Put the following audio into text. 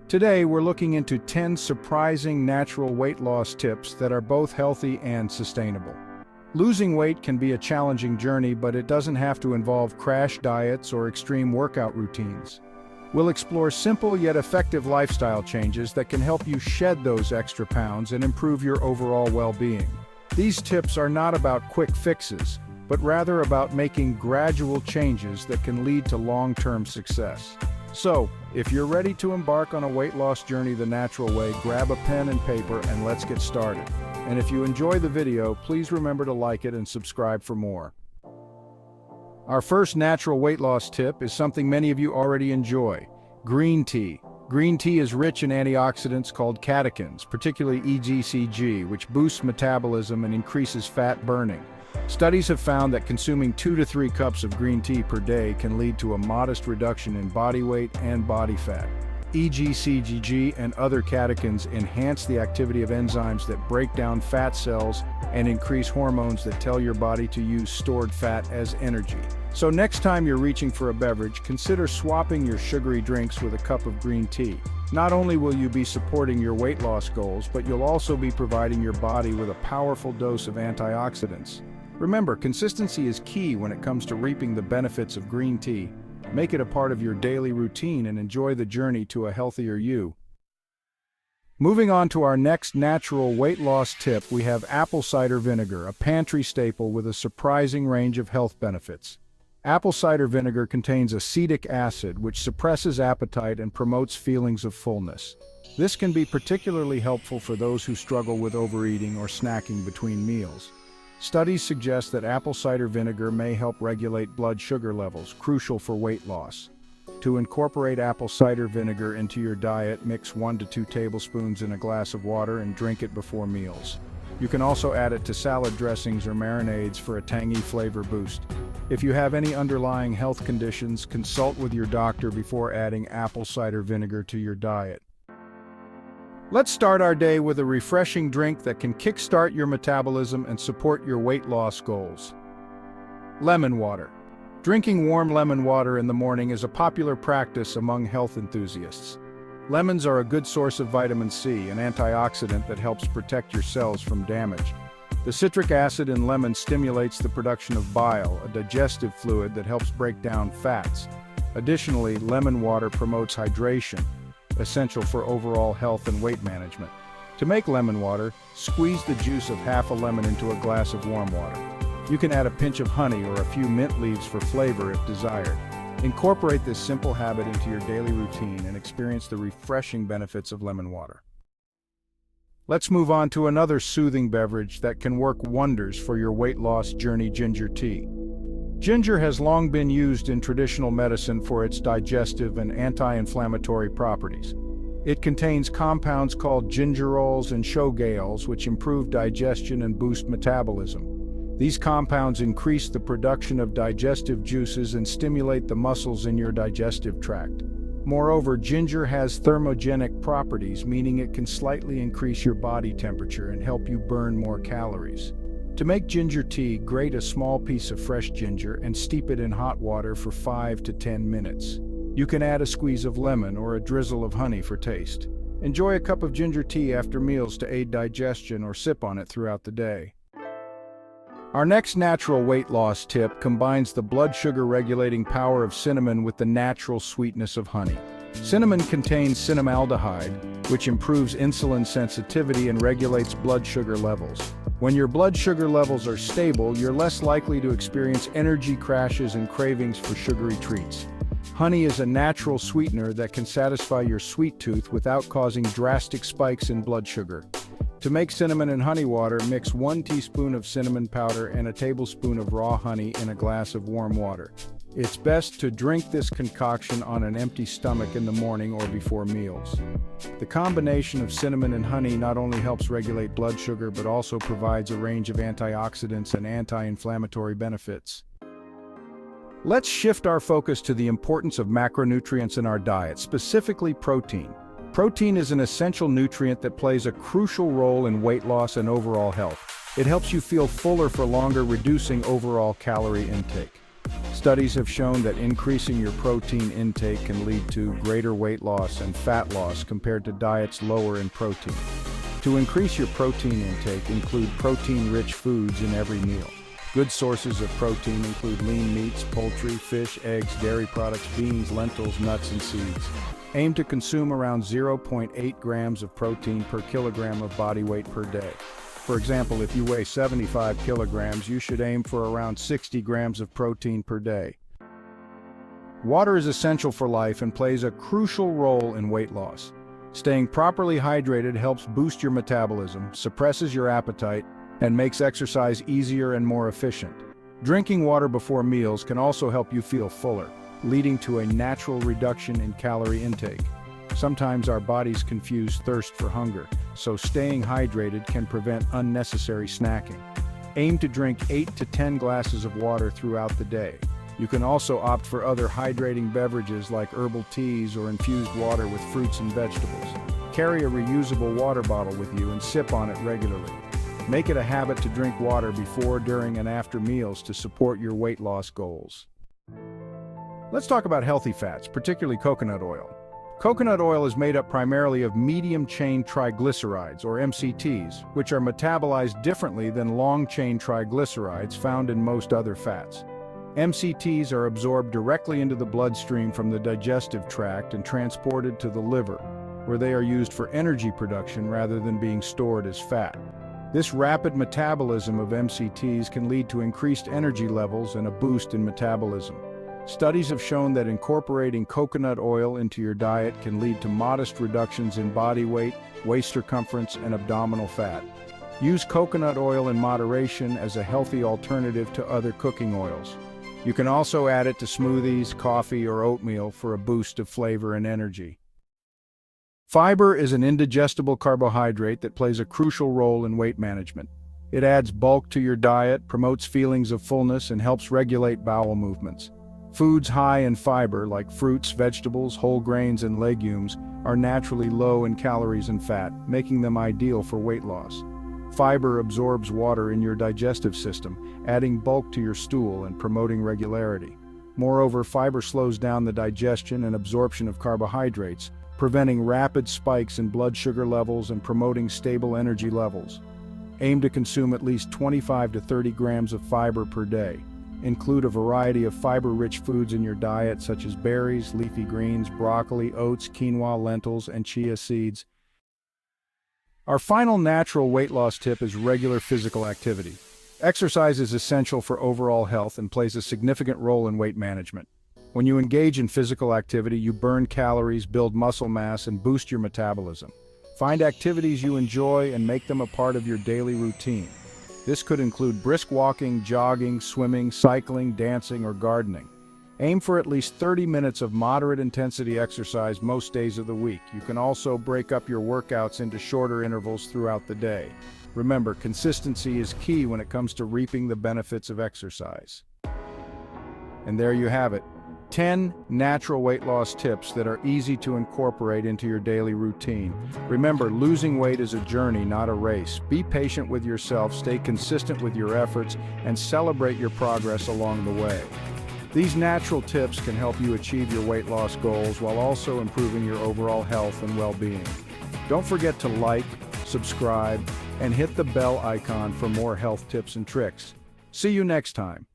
Today, we're looking into 10 surprising natural weight loss tips that are both healthy and sustainable. Losing weight can be a challenging journey, but it doesn't have to involve crash diets or extreme workout routines. We'll explore simple yet effective lifestyle changes that can help you shed those extra pounds and improve your overall well-being. These tips are not about quick fixes, but rather about making gradual changes that can lead to long-term success. So, if you're ready to embark on a weight loss journey the natural way, grab a pen and paper and let's get started. And if you enjoy the video, please remember to like it and subscribe for more. Our first natural weight loss tip is something many of you already enjoy: green tea. Green tea is rich in antioxidants called catechins, particularly EGCG, which boosts metabolism and increases fat burning. Studies have found that consuming 2 to 3 cups of green tea per day can lead to a modest reduction in body weight and body fat. EGCG and other catechins enhance the activity of enzymes that break down fat cells and increase hormones that tell your body to use stored fat as energy. So next time you're reaching for a beverage, consider swapping your sugary drinks with a cup of green tea. Not only will you be supporting your weight loss goals, but you'll also be providing your body with a powerful dose of antioxidants. Remember, consistency is key when it comes to reaping the benefits of green tea. Make it a part of your daily routine and enjoy the journey to a healthier you. Moving on to our next natural weight loss tip, we have apple cider vinegar, a pantry staple with a surprising range of health benefits. Apple cider vinegar contains acetic acid, which suppresses appetite and promotes feelings of fullness. This can be particularly helpful for those who struggle with overeating or snacking between meals. Studies suggest that apple cider vinegar may help regulate blood sugar levels, crucial for weight loss. To incorporate apple cider vinegar into your diet, mix 1 to 2 tablespoons in a glass of water and drink it before meals. You can also add it to salad dressings or marinades for a tangy flavor boost. If you have any underlying health conditions, consult with your doctor before adding apple cider vinegar to your diet. Let's start our day with a refreshing drink that can kickstart your metabolism and support your weight loss goals. Lemon water. Drinking warm lemon water in the morning is a popular practice among health enthusiasts. Lemons are a good source of vitamin C, an antioxidant that helps protect your cells from damage. The citric acid in lemon stimulates the production of bile, a digestive fluid that helps break down fats. Additionally, lemon water promotes hydration, essential for overall health and weight management. To make lemon water, squeeze the juice of half a lemon into a glass of warm water. You can add a pinch of honey or a few mint leaves for flavor if desired. Incorporate this simple habit into your daily routine and experience the refreshing benefits of lemon water. Let's move on to another soothing beverage that can work wonders for your weight loss journey: ginger tea. Ginger has long been used in traditional medicine for its digestive and anti-inflammatory properties. It contains compounds called gingerols and shogaols, which improve digestion and boost metabolism. These compounds increase the production of digestive juices and stimulate the muscles in your digestive tract. Moreover, ginger has thermogenic properties, meaning it can slightly increase your body temperature and help you burn more calories. To make ginger tea, grate a small piece of fresh ginger and steep it in hot water for 5 to 10 minutes. You can add a squeeze of lemon or a drizzle of honey for taste. Enjoy a cup of ginger tea after meals to aid digestion, or sip on it throughout the day. Our next natural weight loss tip combines the blood sugar regulating power of cinnamon with the natural sweetness of honey. Cinnamon contains cinnamaldehyde, which improves insulin sensitivity and regulates blood sugar levels. When your blood sugar levels are stable, you're less likely to experience energy crashes and cravings for sugary treats. Honey is a natural sweetener that can satisfy your sweet tooth without causing drastic spikes in blood sugar. To make cinnamon and honey water, mix 1 teaspoon of cinnamon powder and a tablespoon of raw honey in a glass of warm water. It's best to drink this concoction on an empty stomach in the morning or before meals. The combination of cinnamon and honey not only helps regulate blood sugar, but also provides a range of antioxidants and anti-inflammatory benefits. Let's shift our focus to the importance of macronutrients in our diet, specifically protein. Protein is an essential nutrient that plays a crucial role in weight loss and overall health. It helps you feel fuller for longer, reducing overall calorie intake. Studies have shown that increasing your protein intake can lead to greater weight loss and fat loss compared to diets lower in protein. To increase your protein intake, include protein-rich foods in every meal. Good sources of protein include lean meats, poultry, fish, eggs, dairy products, beans, lentils, nuts, and seeds. Aim to consume around 0.8 grams of protein per kilogram of body weight per day. For example, if you weigh 75 kilograms, you should aim for around 60 grams of protein per day. Water is essential for life and plays a crucial role in weight loss. Staying properly hydrated helps boost your metabolism, suppresses your appetite, and makes exercise easier and more efficient. Drinking water before meals can also help you feel fuller, leading to a natural reduction in calorie intake. Sometimes our bodies confuse thirst for hunger, so staying hydrated can prevent unnecessary snacking. Aim to drink 8 to 10 glasses of water throughout the day. You can also opt for other hydrating beverages like herbal teas or infused water with fruits and vegetables. Carry a reusable water bottle with you and sip on it regularly. Make it a habit to drink water before, during, and after meals to support your weight loss goals. Let's talk about healthy fats, particularly coconut oil. Coconut oil is made up primarily of medium-chain triglycerides, or MCTs, which are metabolized differently than long-chain triglycerides found in most other fats. MCTs are absorbed directly into the bloodstream from the digestive tract and transported to the liver, where they are used for energy production rather than being stored as fat. This rapid metabolism of MCTs can lead to increased energy levels and a boost in metabolism. Studies have shown that incorporating coconut oil into your diet can lead to modest reductions in body weight, waist circumference, and abdominal fat. Use coconut oil in moderation as a healthy alternative to other cooking oils. You can also add it to smoothies, coffee, or oatmeal for a boost of flavor and energy. Fiber is an indigestible carbohydrate that plays a crucial role in weight management. It adds bulk to your diet, promotes feelings of fullness, and helps regulate bowel movements. Foods high in fiber, like fruits, vegetables, whole grains, and legumes, are naturally low in calories and fat, making them ideal for weight loss. Fiber absorbs water in your digestive system, adding bulk to your stool and promoting regularity. Moreover, fiber slows down the digestion and absorption of carbohydrates, preventing rapid spikes in blood sugar levels and promoting stable energy levels. Aim to consume at least 25 to 30 grams of fiber per day. Include a variety of fiber-rich foods in your diet, such as berries, leafy greens, broccoli, oats, quinoa, lentils, and chia seeds. Our final natural weight loss tip is regular physical activity. Exercise is essential for overall health and plays a significant role in weight management. When you engage in physical activity, you burn calories, build muscle mass, and boost your metabolism. Find activities you enjoy and make them a part of your daily routine. This could include brisk walking, jogging, swimming, cycling, dancing, or gardening. Aim for at least 30 minutes of moderate intensity exercise most days of the week. You can also break up your workouts into shorter intervals throughout the day. Remember, consistency is key when it comes to reaping the benefits of exercise. And there you have it. 10 natural weight loss tips that are easy to incorporate into your daily routine. Remember, losing weight is a journey, not a race. Be patient with yourself, stay consistent with your efforts, and celebrate your progress along the way. These natural tips can help you achieve your weight loss goals while also improving your overall health and well-being. Don't forget to like, subscribe, and hit the bell icon for more health tips and tricks. See you next time.